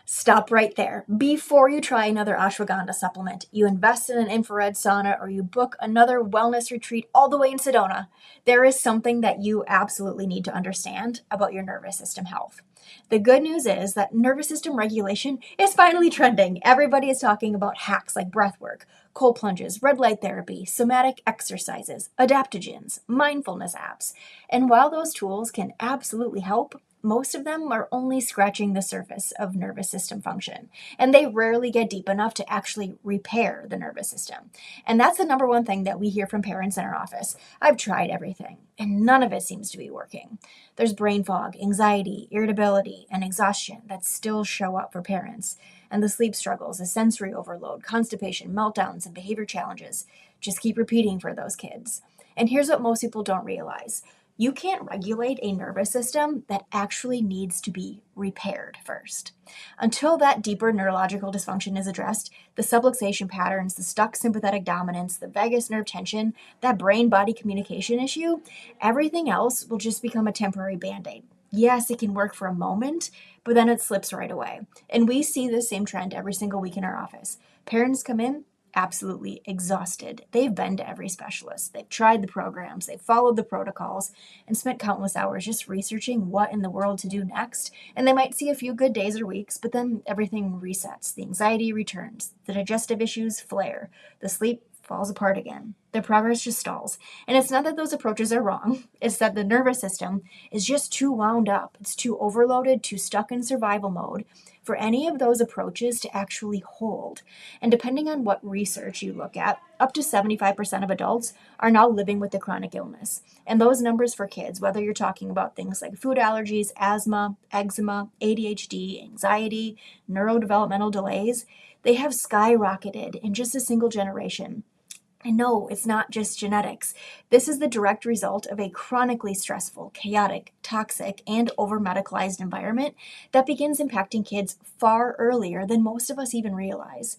Stop right there. Before you try another ashwagandha supplement, you invest in an infrared sauna, or you book another wellness retreat all the way in Sedona, there is something that you absolutely need to understand about your nervous system health. The good news is that nervous system regulation is finally trending. Everybody is talking about hacks like breath work, cold plunges, red light therapy, somatic exercises, adaptogens, mindfulness apps. And while those tools can absolutely help, most of them are only scratching the surface of nervous system function, and they rarely get deep enough to actually repair the nervous system. And that's the number one thing that we hear from parents in our office. I've tried everything, and none of it seems to be working. There's brain fog, anxiety, irritability, and exhaustion that still show up for parents. And the sleep struggles, the sensory overload, constipation, meltdowns, and behavior challenges just keep repeating for those kids. And here's what most people don't realize. You can't regulate a nervous system that actually needs to be repaired first. Until that deeper neurological dysfunction is addressed, the subluxation patterns, the stuck sympathetic dominance, the vagus nerve tension, that brain-body communication issue, everything else will just become a temporary band-aid. Yes, it can work for a moment, but then it slips right away. And we see this same trend every single week in our office. Parents come in absolutely exhausted. They've been to every specialist. They've tried the programs. They've followed the protocols and spent countless hours just researching what in the world to do next. And they might see a few good days or weeks, but then everything resets. The anxiety returns. The digestive issues flare. The sleep falls apart again. Their progress just stalls. And it's not that those approaches are wrong. It's that the nervous system is just too wound up. It's too overloaded, too stuck in survival mode for any of those approaches to actually hold. And depending on what research you look at, up to 75% of adults are now living with the chronic illness. And those numbers for kids, whether you're talking about things like food allergies, asthma, eczema, ADHD, anxiety, neurodevelopmental delays, they have skyrocketed in just a single generation. And no, it's not just genetics. This is the direct result of a chronically stressful, chaotic, toxic, and over-medicalized environment that begins impacting kids far earlier than most of us even realize.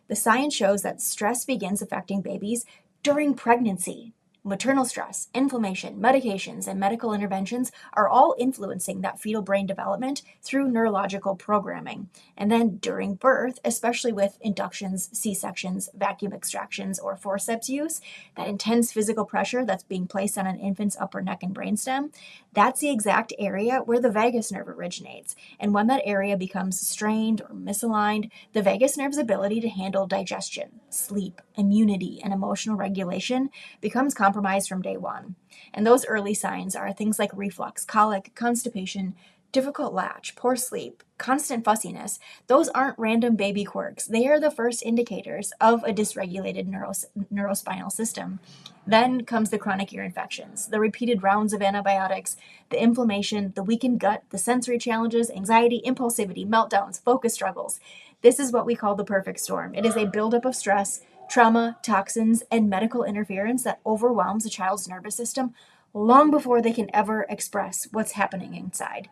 The science shows that stress begins affecting babies during pregnancy. Maternal stress, inflammation, medications, and medical interventions are all influencing that fetal brain development through neurological programming. And then during birth, especially with inductions, C-sections, vacuum extractions, or forceps use, that intense physical pressure that's being placed on an infant's upper neck and brainstem, that's the exact area where the vagus nerve originates. And when that area becomes strained or misaligned, the vagus nerve's ability to handle digestion, sleep, immunity, and emotional regulation becomes compromised from day one. And those early signs are things like reflux, colic, constipation, difficult latch, poor sleep, constant fussiness. Those aren't random baby quirks. They are the first indicators of a dysregulated neurospinal system. Then comes the chronic ear infections, the repeated rounds of antibiotics, the inflammation, the weakened gut, the sensory challenges, anxiety, impulsivity, meltdowns, focus struggles. This is what we call the perfect storm. It is a buildup of stress, trauma, toxins, and medical interference that overwhelms a child's nervous system long before they can ever express what's happening inside.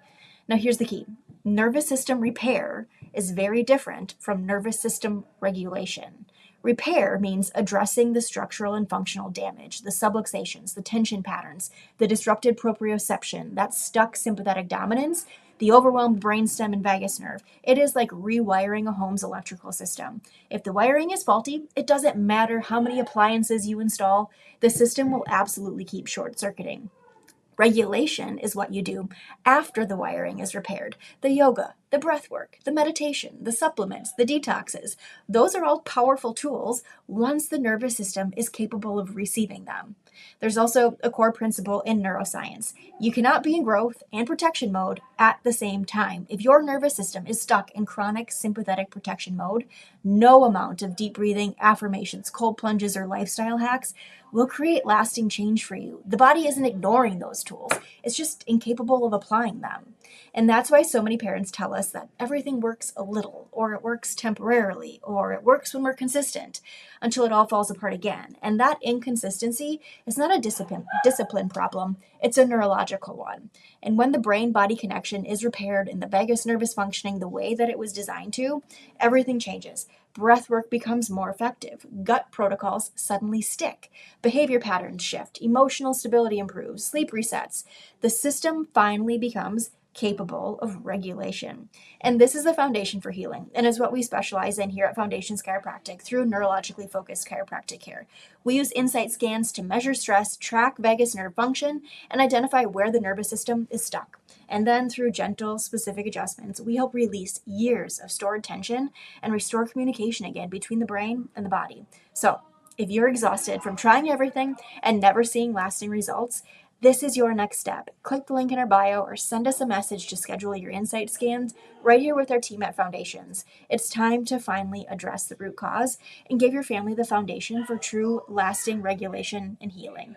Now, here's the key. Nervous system repair is very different from nervous system regulation. Repair means addressing the structural and functional damage, the subluxations, the tension patterns, the disrupted proprioception, that stuck sympathetic dominance, the overwhelmed brainstem and vagus nerve. It is like rewiring a home's electrical system. If the wiring is faulty, it doesn't matter how many appliances you install, the system will absolutely keep short-circuiting. Regulation is what you do after the wiring is repaired. The yoga, the breath work, the meditation, the supplements, the detoxes, those are all powerful tools once the nervous system is capable of receiving them. There's also a core principle in neuroscience. You cannot be in growth and protection mode at the same time. If your nervous system is stuck in chronic sympathetic protection mode, no amount of deep breathing, affirmations, cold plunges, or lifestyle hacks will create lasting change for you. The body isn't ignoring those tools. It's just incapable of applying them. And that's why so many parents tell us that everything works a little, or it works temporarily, or it works when we're consistent, until it all falls apart again. And that inconsistency is not a discipline problem, it's a neurological one. And when the brain-body connection is repaired and the vagus nerve is functioning the way that it was designed to, everything changes. Breath work becomes more effective. Gut protocols suddenly stick. Behavior patterns shift. Emotional stability improves. Sleep resets. The system finally becomes capable of regulation. And this is the foundation for healing, and is what we specialize in here at Foundations Chiropractic through neurologically focused chiropractic care. We use INSiGHT scans to measure stress, track vagus nerve function, and identify where the nervous system is stuck. And then through gentle, specific adjustments, we help release years of stored tension and restore communication again between the brain and the body. So, if you're exhausted from trying everything and never seeing lasting results, this is your next step. Click the link in our bio or send us a message to schedule your INSiGHT scans right here with our team at Foundations. It's time to finally address the root cause and give your family the foundation for true, lasting regulation and healing.